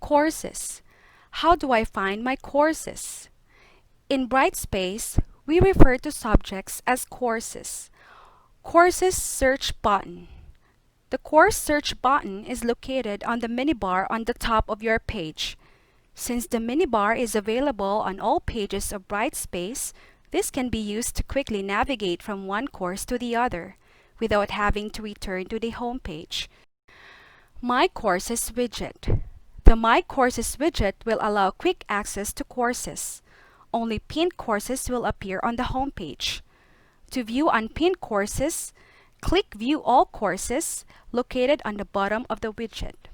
Courses. How do I find my courses? In Brightspace, we refer to subjects as courses. Courses search button. The course search button is located on the minibar on the top of your page. Since the minibar is available on all pages of Brightspace, this can be used to quickly navigate from one course to the other without having to return to the home page. My Courses widget. The My Courses widget will allow quick access to courses. Only pinned courses will appear on the home page. To view unpinned courses, click View All Courses located on the bottom of the widget.